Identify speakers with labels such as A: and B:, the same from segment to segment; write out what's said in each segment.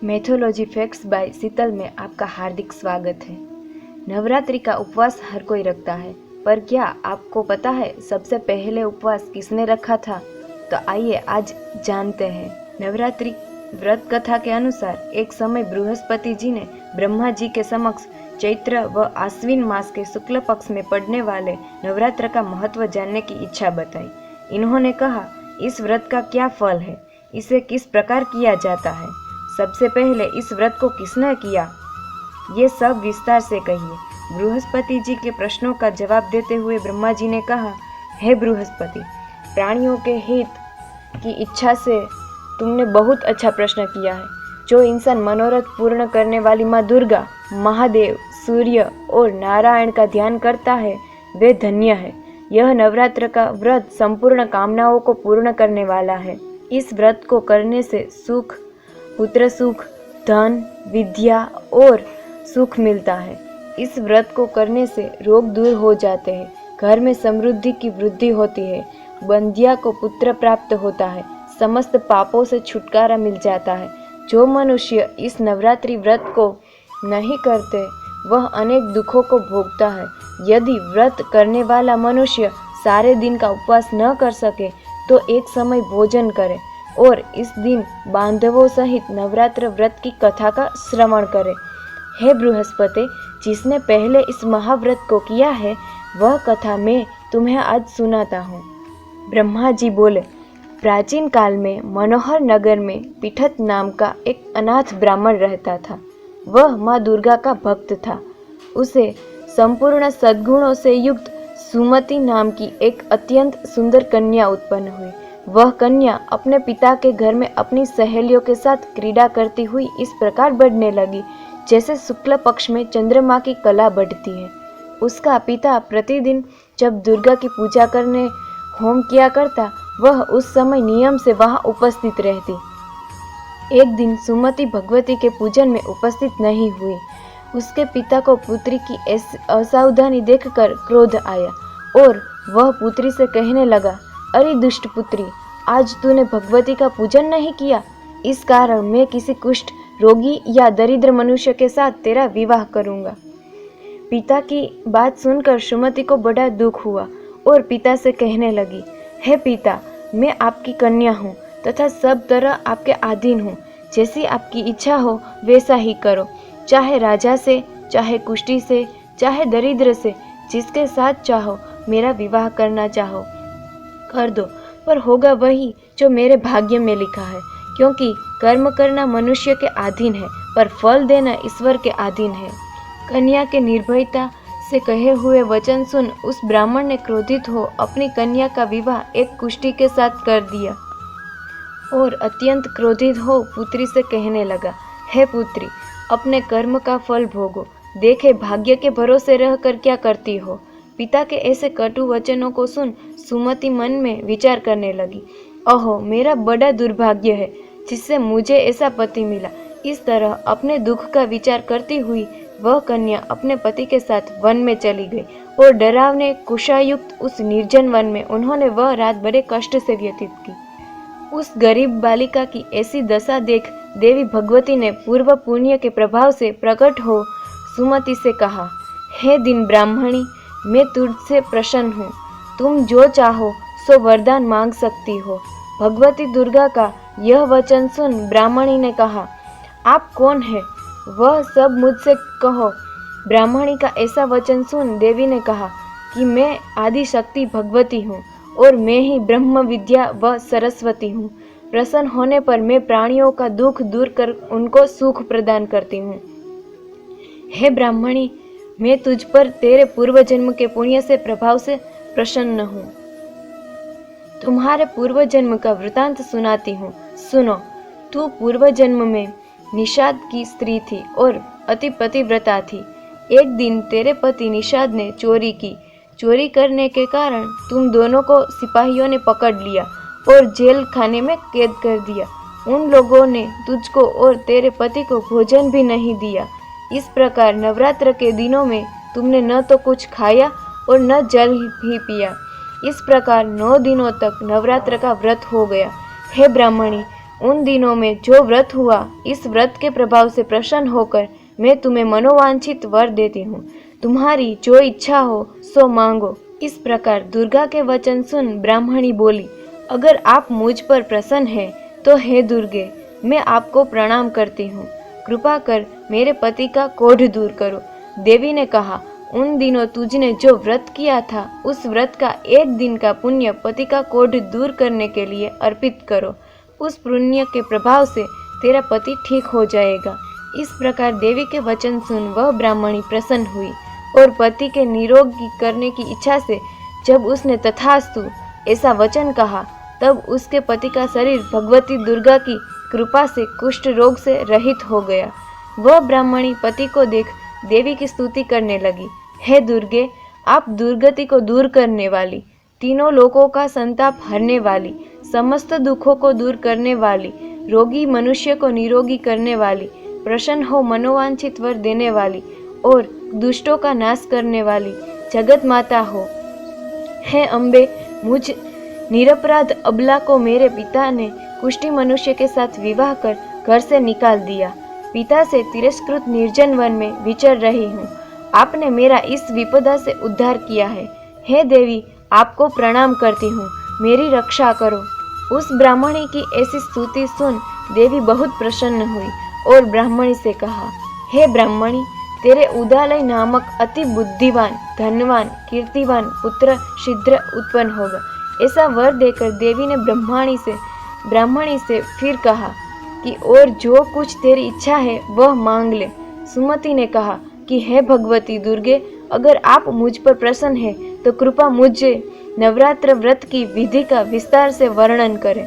A: Mythology facts bye शीतल में आपका हार्दिक स्वागत है। नवरात्रि का उपवास हर कोई रखता है, पर क्या आपको पता है सबसे पहले उपवास किसने रखा था? तो आइए आज जानते हैं। नवरात्रि व्रत कथा के अनुसार एक समय बृहस्पति जी ने ब्रह्मा जी के समक्ष चैत्र व आश्विन मास के शुक्ल पक्ष में पड़ने वाले नवरात्र का महत्व जानने की इच्छा बताई। इन्होंने कहा, इस व्रत का क्या फल है, इसे किस प्रकार किया जाता है, सबसे पहले इस व्रत को किसने किया, ये सब विस्तार से कहिए। बृहस्पति जी के प्रश्नों का जवाब देते हुए ब्रह्मा जी ने कहा, हे बृहस्पति, प्राणियों के हित की इच्छा से तुमने बहुत अच्छा प्रश्न किया है। जो इंसान मनोरथ पूर्ण करने वाली माँ दुर्गा, महादेव, सूर्य और नारायण का ध्यान करता है वे धन्य है। यह नवरात्र का व्रत संपूर्ण कामनाओं को पूर्ण करने वाला है। इस व्रत को करने से सुख, पुत्र सुख, धन, विद्या और सुख मिलता है। इस व्रत को करने से रोग दूर हो जाते हैं, घर में समृद्धि की वृद्धि होती है, बंध्या को पुत्र प्राप्त होता है, समस्त पापों से छुटकारा मिल जाता है। जो मनुष्य इस नवरात्रि व्रत को नहीं करते वह अनेक दुखों को भोगता है। यदि व्रत करने वाला मनुष्य सारे दिन का उपवास न कर सके तो एक समय भोजन करे और इस दिन बांधवों सहित नवरात्र व्रत की कथा का श्रवण करे। हे बृहस्पति, जिसने पहले इस महाव्रत को किया है वह कथा मैं तुम्हें आज सुनाता हूँ। ब्रह्मा जी बोले, प्राचीन काल में मनोहर नगर में पिठत नाम का एक अनाथ ब्राह्मण रहता था। वह माँ दुर्गा का भक्त था। उसे संपूर्ण सद्गुणों से युक्त सुमति नाम की एक अत्यंत सुंदर कन्या उत्पन्न हुई। वह कन्या अपने पिता के घर में अपनी सहेलियों के साथ क्रीड़ा करती हुई इस प्रकार बढ़ने लगी जैसे शुक्ल पक्ष में चंद्रमा की कला बढ़ती है। उसका पिता प्रतिदिन जब दुर्गा की पूजा करने होम किया करता, वह उस समय नियम से वहां उपस्थित रहती। एक दिन सुमति भगवती के पूजन में उपस्थित नहीं हुई। उसके पिता को पुत्री की असावधानी देखकर क्रोध आया और वह पुत्री से कहने लगा, अरे दुष्ट पुत्री, आज तूने भगवती का पूजन नहीं किया, इस कारण मैं किसी कुष्ठ रोगी या दरिद्र मनुष्य के साथ तेरा विवाह करूंगा। पिता की बात सुनकर सुमति को बड़ा दुख हुआ और पिता से कहने लगी, हे पिता, मैं आपकी कन्या हूँ तथा सब तरह आपके अधीन हूँ। जैसी आपकी इच्छा हो वैसा ही करो, चाहे राजा से, चाहे कुष्ठी से, चाहे दरिद्र से, जिसके साथ चाहो मेरा विवाह करना चाहो कर दो, पर होगा वही जो मेरे भाग्य में लिखा है। क्योंकि कर्म करना मनुष्य के अधीन है, पर फल देना ईश्वर के अधीन है। कन्या के निर्भयता से कहे हुए वचन सुन उस ब्राह्मण ने क्रोधित हो अपनी कन्या का विवाह एक कुष्ठी के साथ कर दिया और अत्यंत क्रोधित हो पुत्री से कहने लगा, हे पुत्री, अपने कर्म का फल भोगो, देखे भाग्य के भरोसे रहकर क्या करती हो। पिता के ऐसे कटु वचनों को सुन सुमति मन में विचार करने लगी, ओहो, मेरा बड़ा दुर्भाग्य है जिससे मुझे ऐसा पति मिला। इस तरह अपने दुख का विचार करती हुई वह कन्या अपने पति के साथ वन में चली गई और डरावने कुशायुक्त उस निर्जन वन में उन्होंने वह रात बड़े कष्ट से व्यतीत की। उस गरीब बालिका की ऐसी दशा देख देवी भगवती ने पूर्व पुण्य के प्रभाव से प्रकट हो सुमति से कहा, हे दिन ब्राह्मणी, मैं तुझसे प्रसन्न हूँ, तुम जो चाहो सो वरदान मांग सकती हो। भगवती दुर्गा का यह वचन सुन ब्राह्मणी ने कहा, आप कौन है, वह सब मुझसे कहो। ब्राह्मणी का ऐसा वचन सुन देवी ने कहा कि मैं आदि शक्ति भगवती हूँ और मैं ही ब्रह्म विद्या व सरस्वती हूँ। प्रसन्न होने पर मैं प्राणियों का दुख दूर कर उनको सुख प्रदान करती हूँ। हे ब्राह्मणी, मैं तुझ पर तेरे पूर्व जन्म के पुण्य से प्रभाव से प्रसन्न हूँ। तुम्हारे पूर्व जन्म का वृतांत सुनाती हूँ, सुनो। तू पूर्व जन्म में निषाद की स्त्री थी और अति पतिव्रता थी। एक दिन तेरे पति निषाद ने चोरी की। चोरी करने के कारण तुम दोनों को सिपाहियों ने पकड़ लिया और जेल खाने में कैद कर दिया। उन लोगों ने तुझको और तेरे पति को भोजन भी नहीं दिया। इस प्रकार नवरात्र के दिनों में तुमने न तो कुछ खाया और न जल भी पिया। इस प्रकार 9 दिनों तक नवरात्र का व्रत हो गया। हे ब्राह्मणी, उन दिनों में जो व्रत हुआ, इस व्रत के प्रभाव से प्रसन्न होकर मैं तुम्हें मनोवांछित वर देती हूँ। तुम्हारी जो इच्छा हो सो मांगो। इस प्रकार दुर्गा के वचन सुन ब्राह्मणी बोली, अगर आप मुझ पर प्रसन्न हैं तो हे दुर्गे, मैं आपको प्रणाम करती हूँ। कृपा कर मेरे पति का कोढ़ दूर करो। देवी ने कहा, उन दिनों तुझने जो व्रत किया था, उस व्रत का एक दिन का पुण्य पति का कोढ़ दूर करने के लिए अर्पित करो। उस पुण्य के प्रभाव से तेरा पति ठीक हो जाएगा। इस प्रकार देवी के वचन सुन वह ब्राह्मणी प्रसन्न हुई और पति के निरोगी करने की इच्छा से जब उसने तथास्तु ऐसा वचन कहा, तब उसके पति का शरीर भगवती दुर्गा की कृपा से कुष्ठ रोग से रहित हो गया। वह ब्राह्मणी पति को देख देवी की स्तुति करने लगी, हे दुर्गे, आप दुर्गति को दूर करने वाली, तीनों लोकों का संताप हरने वाली, समस्त दुखों को दूर करने वाली, रोगी मनुष्य को निरोगी करने वाली, प्रसन्न हो मनोवांछित वर देने वाली और दुष्टों का नाश करने वाली जगत माता हो। हे अम्बे, मुझ निरपराध अबला को मेरे पिता ने कुष्ठी मनुष्य के साथ विवाह कर घर से निकाल दिया। पिता से तिरस्कृत निर्जन वन में विचर रही हूँ। आपने मेरा इस विपदा से उद्धार किया है। हे देवी, आपको प्रणाम करती हूँ, मेरी रक्षा करो। उस ब्राह्मणी की ऐसी स्तुति सुन देवी बहुत प्रसन्न हुई और ब्राह्मणी से कहा, हे ब्राह्मणी, तेरे उदालय नामक अति बुद्धिवान, धनवान, कीर्तिवान पुत्र शीघ्र उत्पन्न होगा। ऐसा वर देकर देवी ने ब्राह्मणी से फिर कहा कि और जो कुछ तेरी इच्छा है वह मांग ले। सुमति ने कहा कि हे भगवती दुर्गे, अगर आप मुझ पर प्रसन्न हैं तो कृपा मुझे नवरात्र व्रत की विधि का विस्तार से वर्णन करें।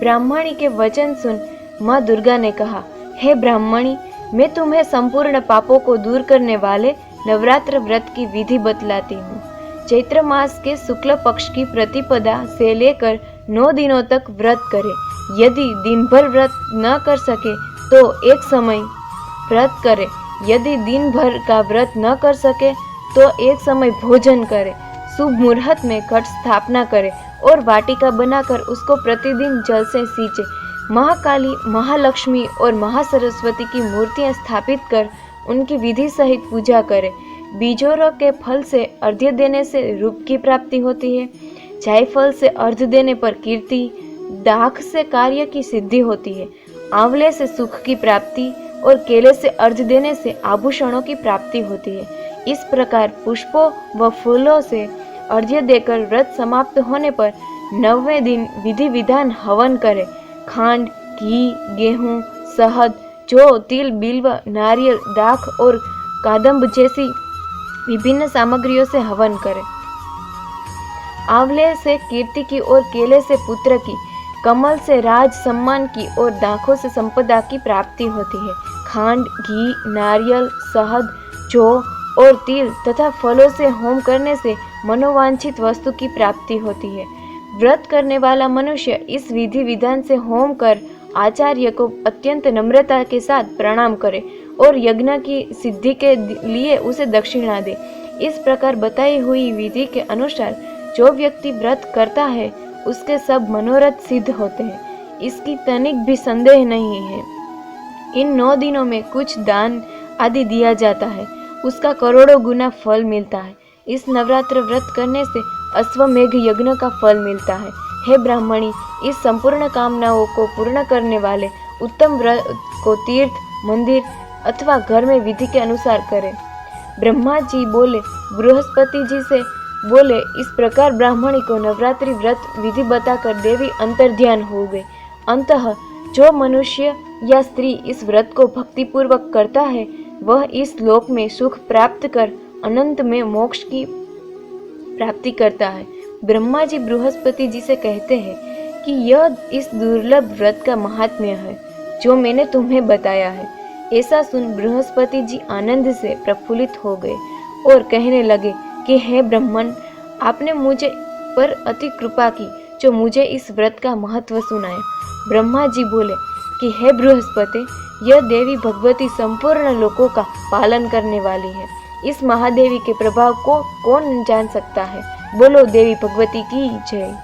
A: ब्राह्मणी के वचन सुन माँ दुर्गा ने कहा, हे ब्राह्मणी, मैं तुम्हें संपूर्ण पापों को दूर करने वाले नवरात्र व्रत की विधि बतलाती हूँ। चैत्र मास के शुक्ल पक्ष की प्रतिपदा से लेकर 9 दिनों तक व्रत करे। यदि दिन भर व्रत न कर सके तो एक समय व्रत करे। यदि दिन भर का व्रत न कर सके तो एक समय भोजन करे। शुभ मुहूर्त में घट स्थापना करे और वाटिका बनाकर उसको प्रतिदिन जल से सींचे। महाकाली, महालक्ष्मी और महासरस्वती की मूर्तियां स्थापित कर उनकी विधि सहित पूजा करे। बीजोरों के फल से अर्घ्य देने से रूप की प्राप्ति होती है। जायफल से अर्घ्य देने पर कीर्ति, दाख से कार्य की सिद्धि होती है। आंवले से सुख की प्राप्ति और केले से अर्घ्य देने से आभूषणों की प्राप्ति होती है। इस प्रकार पुष्पों व फूलों से अर्घ्य देकर व्रत समाप्त होने पर 9वें दिन विधि विधान हवन करे। खांड, घी, गेहूं, शहद, जौ, तिल, बिल्व, नारियल, दाख और कादम्ब जैसी विभिन्न सामग्रियों से हवन करे। आंवले से कीर्ति की और केले से पुत्र की, कमल से राज सम्मान की और दाखों से संपदा की प्राप्ति होती है। खांड, घी, नारियल, शहद, जौ और तिल तथा फलों से होम करने से मनोवांछित वस्तु की प्राप्ति होती है। व्रत करने वाला मनुष्य इस विधि विधान से होम कर आचार्य को अत्यंत नम्रता के साथ प्रणाम करे और यज्ञ की सिद्धि के लिए उसे दक्षिणा दे। इस प्रकार बताई हुई विधि के अनुसार जो व्यक्ति व्रत करता है उसके सब मनोरथ सिद्ध होते हैं। इसकी तनिक भी संदेह नहीं है। इन 9 दिनों में कुछ दान आदि दिया जाता है, उसका करोड़ों गुना फल मिलता है। इस नवरात्र व्रत करने से अश्वमेघ यज्ञ का फल मिलता है। हे ब्राह्मणी, इस संपूर्ण कामनाओं को पूर्ण करने वाले उत्तम व्रत को तीर्थ, मंदिर अथवा घर में विधि के अनुसार करें। ब्रह्मा जी बोले, बृहस्पति जी से बोले, इस प्रकार ब्राह्मणी को नवरात्रि व्रत विधि बताकर देवी अंतर्ध्यान हो गई। अंततः जो मनुष्य या स्त्री इस व्रत को भक्तिपूर्वक करता है वह इस लोक में सुख प्राप्त कर अनंत में मोक्ष की प्राप्ति करता है। ब्रह्मा जी बृहस्पति जी से कहते हैं कि यह इस दुर्लभ व्रत का महात्म्य है जो मैंने तुम्हें बताया है। ऐसा सुन बृहस्पति जी आनंद से प्रफुल्लित हो गए और कहने लगे कि हे ब्राह्मण, आपने मुझे पर अति कृपा की जो मुझे इस व्रत का महत्व सुनाया। ब्रह्मा जी बोले कि हे बृहस्पति, यह देवी भगवती संपूर्ण लोकों का पालन करने वाली है। इस महादेवी के प्रभाव को कौन जान सकता है। बोलो देवी भगवती की जय।